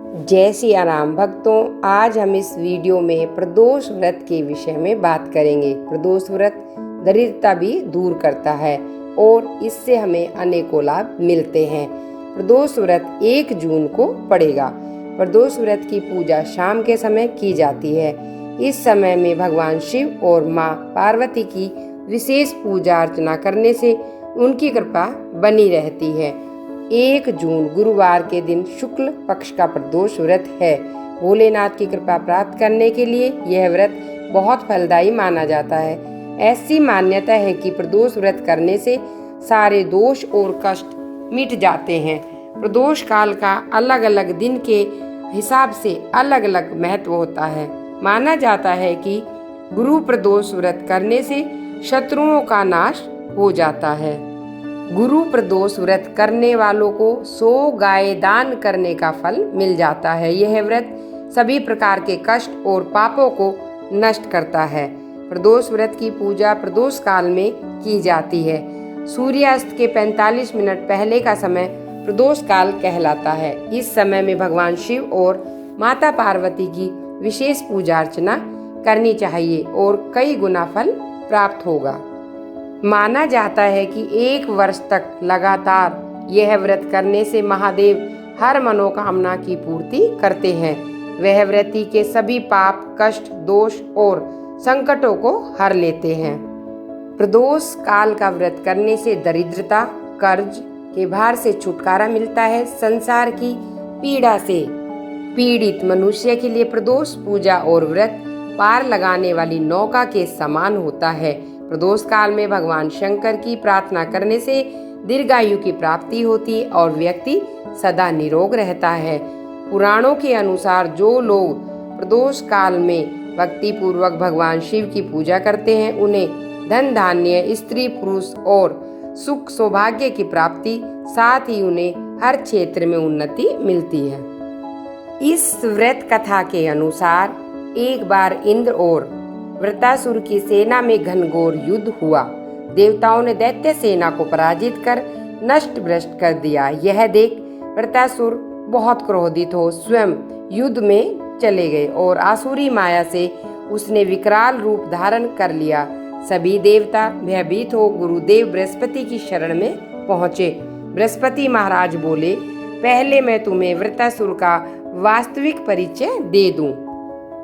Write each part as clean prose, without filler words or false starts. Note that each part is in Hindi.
जय सिया राम भक्तों, आज हम इस वीडियो में प्रदोष व्रत के विषय में बात करेंगे। प्रदोष व्रत दरिद्रता भी दूर करता है और इससे हमें अनेकों लाभ मिलते हैं। प्रदोष व्रत 1 जून को पड़ेगा। प्रदोष व्रत की पूजा शाम के समय की जाती है। इस समय में भगवान शिव और माँ पार्वती की विशेष पूजा अर्चना करने से उनकी कृपा बनी रहती है। 1 जून गुरुवार के दिन शुक्ल पक्ष का प्रदोष व्रत है। भोलेनाथ की कृपा प्राप्त करने के लिए यह व्रत बहुत फलदायी माना जाता है। ऐसी मान्यता है कि प्रदोष व्रत करने से सारे दोष और कष्ट मिट जाते हैं। प्रदोष काल का अलग अलग दिन के हिसाब से अलग अलग महत्व होता है। माना जाता है कि गुरु प्रदोष व्रत करने से शत्रुओं का नाश हो जाता है। गुरु प्रदोष व्रत करने वालों को 100 गाय दान करने का फल मिल जाता है। यह व्रत सभी प्रकार के कष्ट और पापों को नष्ट करता है। प्रदोष व्रत की पूजा प्रदोष काल में की जाती है। सूर्यास्त के 45 मिनट पहले का समय प्रदोष काल कहलाता है। इस समय में भगवान शिव और माता पार्वती की विशेष पूजा अर्चना करनी चाहिए और कई गुना फल प्राप्त होगा। माना जाता है कि 1 वर्ष तक लगातार यह व्रत करने से महादेव हर मनोकामना की पूर्ति करते हैं। वह व्रती के सभी पाप, कष्ट, दोष और संकटों को हर लेते हैं। प्रदोष काल का व्रत करने से दरिद्रता, कर्ज के भार से छुटकारा मिलता है। संसार की पीड़ा से पीड़ित मनुष्य के लिए प्रदोष पूजा और व्रत पार लगाने वाली नौका के समान होता है। प्रदोष काल में भगवान शंकर की प्रार्थना करने से दीर्घायु की प्राप्ति होती है और व्यक्ति सदा निरोग रहता है। पुराणों के अनुसार जो लोग प्रदोष काल में भक्ति पूर्वक भगवान शिव की पूजा करते हैं, उन्हें धन धान्य, स्त्री पुरुष और सुख सौभाग्य की प्राप्ति, साथ ही उन्हें हर क्षेत्र में उन्नति मिलती है। इस व्रत कथा के अनुसार एक बार इंद्र और वृत्रासुर की सेना में घनघोर युद्ध हुआ। देवताओं ने दैत्य सेना को पराजित कर नष्ट भ्रष्ट कर दिया। यह देख वृत्रासुर बहुत क्रोधित हो स्वयं युद्ध में चले गए और आसुरी माया से उसने विकराल रूप धारण कर लिया। सभी देवता भयभीत हो गुरुदेव बृहस्पति की शरण में पहुँचे। बृहस्पति महाराज बोले, पहले मैं तुम्हें वृत्रासुर का वास्तविक परिचय दे दूं।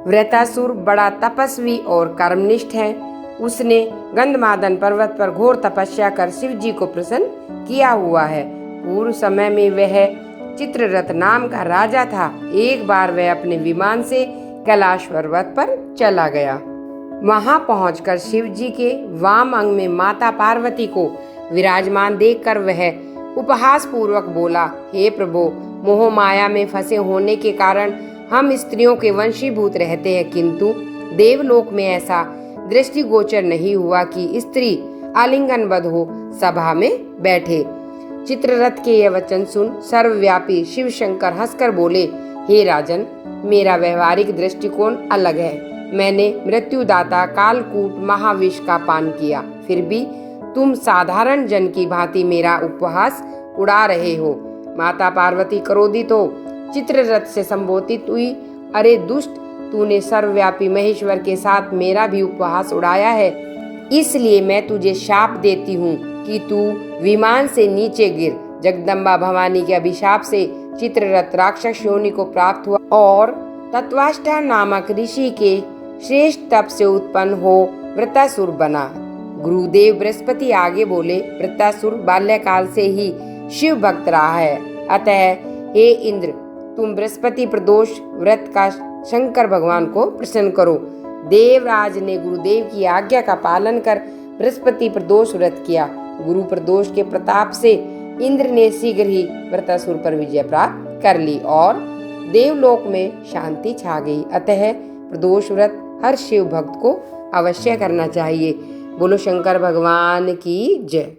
वृत्रासुर बड़ा तपस्वी और कर्मनिष्ठ है। उसने गंधमादन पर्वत पर घोर तपस्या कर शिव जी को प्रसन्न किया हुआ है। पूर्व समय में वह चित्ररथ नाम का राजा था। एक बार वह अपने विमान से कैलाश पर्वत पर चला गया। वहां पहुंचकर शिव जी के वाम अंग में माता पार्वती को विराजमान देखकर वह उपहास पूर्वक बोला, हे प्रभु, मोह माया में फंसे होने के कारण हम स्त्रियों के वंशीभूत रहते हैं, किंतु देवलोक में ऐसा दृष्टिगोचर नहीं हुआ कि स्त्री आलिंगनबद्ध हो सभा में बैठे। चित्ररथ के यह वचन सुन सर्वव्यापी शिव शंकर हंसकर बोले, हे राजन, मेरा व्यवहारिक दृष्टिकोण अलग है। मैंने मृत्युदाता कालकूट महाविष का पान किया, फिर भी तुम साधारण जन की भांति मेरा उपहास उड़ा रहे हो। माता पार्वती क्रोधित हो चित्ररथ से संबोधित हुई, अरे दुष्ट, तूने सर्वव्यापी महेश्वर के साथ मेरा भी उपहास उड़ाया है, इसलिए मैं तुझे शाप देती हूँ कि तू विमान से नीचे गिर। जगदम्बा भवानी के अभिशाप से चित्ररथ राक्षस योनि को प्राप्त हुआ और तत्वाष्टा नामक ऋषि के श्रेष्ठ तप से उत्पन्न हो वृत्रासुर बना। गुरुदेव बृहस्पति आगे बोले, वृत्रासुर बाल्यकाल से ही शिव भक्त रहा है, अतः हे इंद्र, तुम बृहस्पति प्रदोष व्रत का शंकर भगवान को प्रसन्न करो। देवराज ने गुरुदेव की आज्ञा का पालन कर बृहस्पति प्रदोष व्रत किया। गुरु प्रदोष के प्रताप से इंद्र ने शीघ्र ही वृत्रासुर पर विजय प्राप्त कर ली और देवलोक में शांति छा गई। अतः प्रदोष व्रत हर शिव भक्त को अवश्य करना चाहिए। बोलो शंकर भगवान की जय।